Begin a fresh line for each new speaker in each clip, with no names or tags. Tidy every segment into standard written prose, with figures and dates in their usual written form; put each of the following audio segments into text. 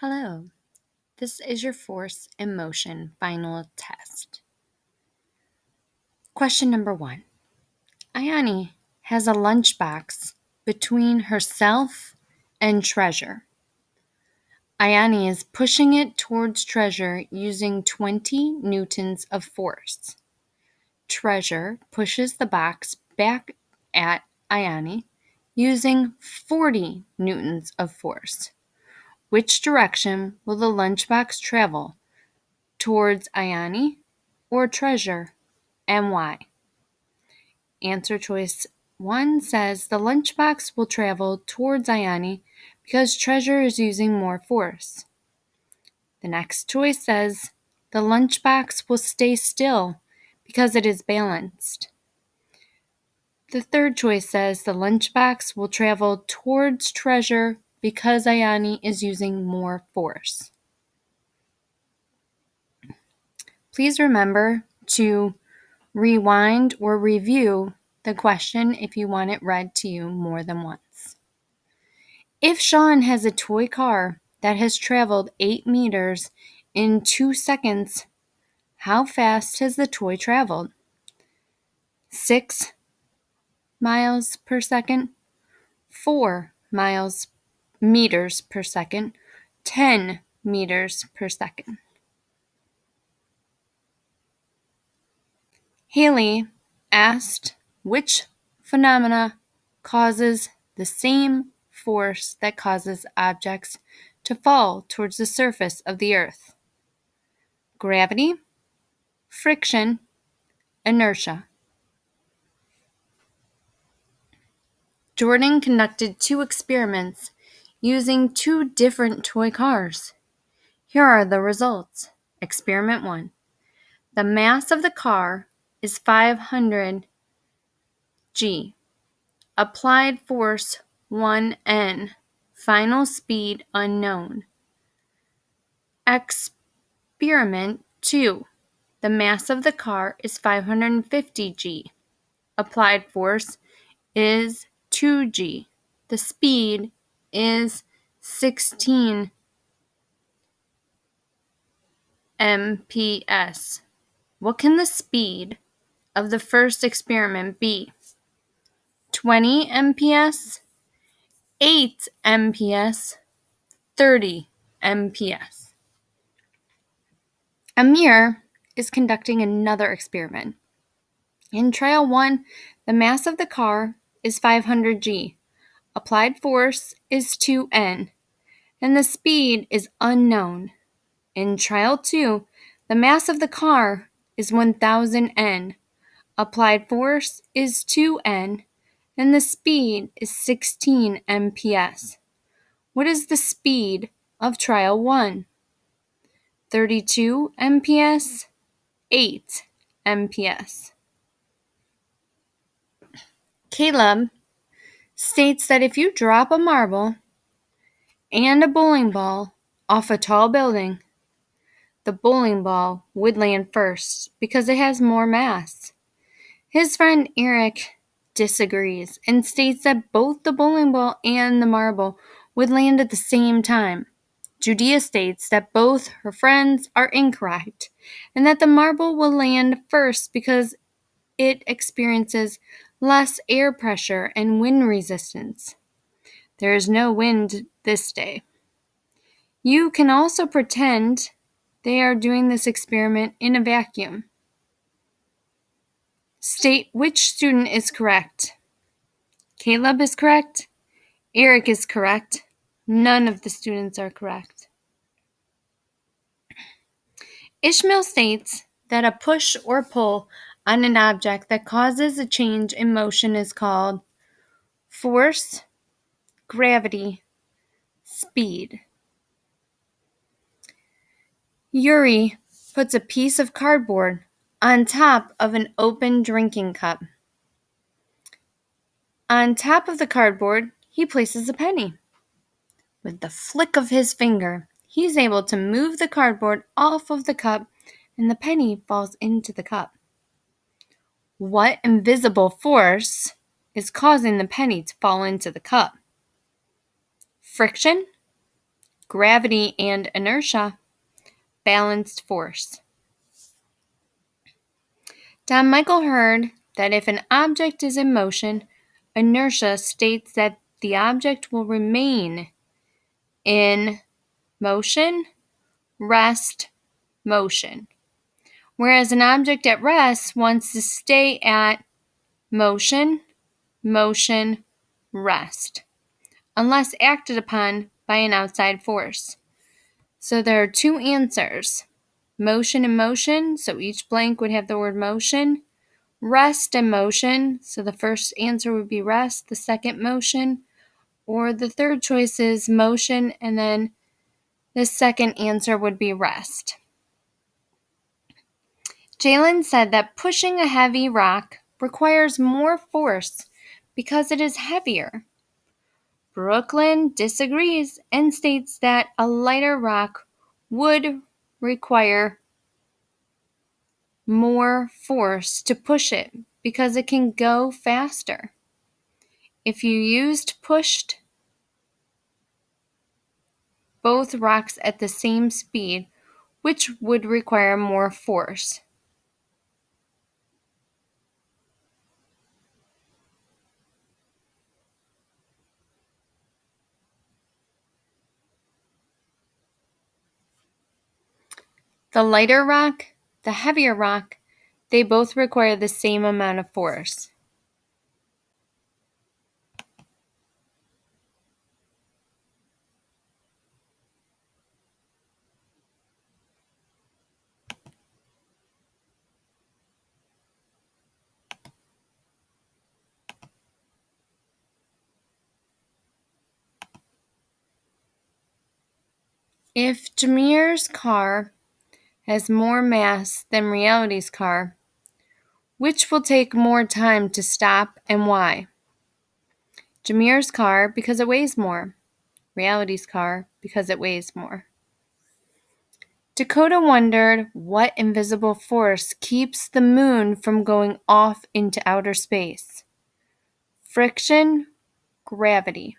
Hello, this is your force and motion final test. Question number 1. Ayani has a lunchbox between herself and Treasure. Ayani is pushing it towards Treasure using 20 newtons of force. Treasure pushes the box back at Ayani using 40 newtons of force. Which direction will the lunchbox travel? Towards Ayani or Treasure, and why? Answer choice 1 says the lunchbox will travel towards Ayani because Treasure is using more force. The next choice says the lunchbox will stay still because it is balanced. The third choice says the lunchbox will travel towards Treasure because Ayani is using more force. Please remember to rewind or review the question if you want it read to you more than once. If Sean has a toy car that has traveled 8 meters in 2 seconds, how fast has the toy traveled? 6 miles per second, 4 meters per second, 10 meters per second. Haley asked which phenomena causes the same force that causes objects to fall towards the surface of the earth. Gravity, friction, inertia. Jordan conducted 2 experiments using 2 different toy cars. Here are the results. Experiment 1. The mass of the car is 500 g. Applied force 1 N. Final speed unknown. Experiment 2. The mass of the car is 550 g. Applied force is 2 g. The speed is 16 mph. What can the speed of the first experiment be? 20 mph, 8 mph, 30 mph. Amir is conducting another experiment. In trial 1, the mass of the car is 500 g. Applied force is 2 N, and the speed is unknown. In trial 2, the mass of the car is 1000 N. Applied force is 2 N, and the speed is 16 mph. What is the speed of trial 1? 32 mph, 8 mph. Caleb states that if you drop a marble and a bowling ball off a tall building, the bowling ball would land first because it has more mass. His friend Eric disagrees and states that both the bowling ball and the marble would land at the same time. Judea states that both her friends are incorrect and that the marble will land first because it experiences less air pressure and wind resistance. There is no wind this day. You can also pretend they are doing this experiment in a vacuum. State which student is correct. Caleb is correct. Eric is correct. None of the students are correct. Ishmael states that a push or pull on an object that causes a change in motion is called force, gravity, speed. Yuri puts a piece of cardboard on top of an open drinking cup. On top of the cardboard, he places a penny. With the flick of his finger, he's able to move the cardboard off of the cup, and the penny falls into the cup. What invisible force is causing the penny to fall into the cup? Friction, Gravity and inertia, balanced force. Don Michael heard that if an object is in motion, inertia states that the object will remain in motion, rest, motion. Whereas an object at rest wants to stay at motion, motion, rest, unless acted upon by an outside force. So there are two answers, motion and motion, so each blank would have the word motion, rest and motion, so the first answer would be rest, the second motion, or the third choice is motion, and then the second answer would be rest. Jalen said that pushing a heavy rock requires more force because it is heavier. Brooklyn disagrees and states that a lighter rock would require more force to push it because it can go faster. If you pushed both rocks at the same speed, which would require more force? The lighter rock, the heavier rock, they both require the same amount of force. If Jameer's car has more mass than reality's car, which will take more time to stop and why? Jameer's car because it weighs more. Reality's car because it weighs more. Dakota wondered what invisible force keeps the moon from going off into outer space. Friction, gravity.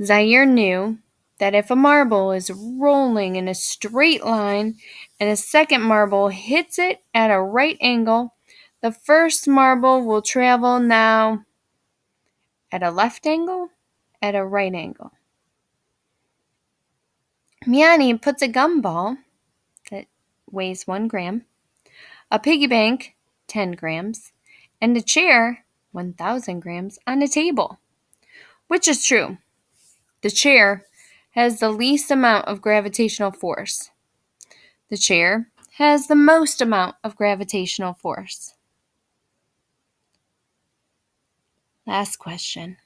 Zaire knew that if a marble is rolling in a straight line and a second marble hits it at a right angle, the first marble will travel now at a left angle, at a right angle. Miani puts a gumball that weighs 1 gram, a piggy bank, 10 grams, and a chair, 1,000 grams, on a table. Which is true? The chair has the least amount of gravitational force. The chair has the most amount of gravitational force. Last question.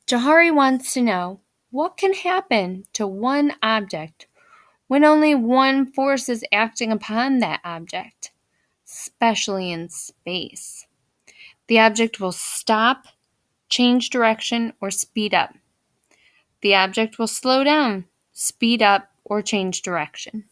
Johari wants to know what can happen to one object when only one force is acting upon that object, especially in space. The object will stop, change direction, or speed up. The object will slow down, speed up, or change direction.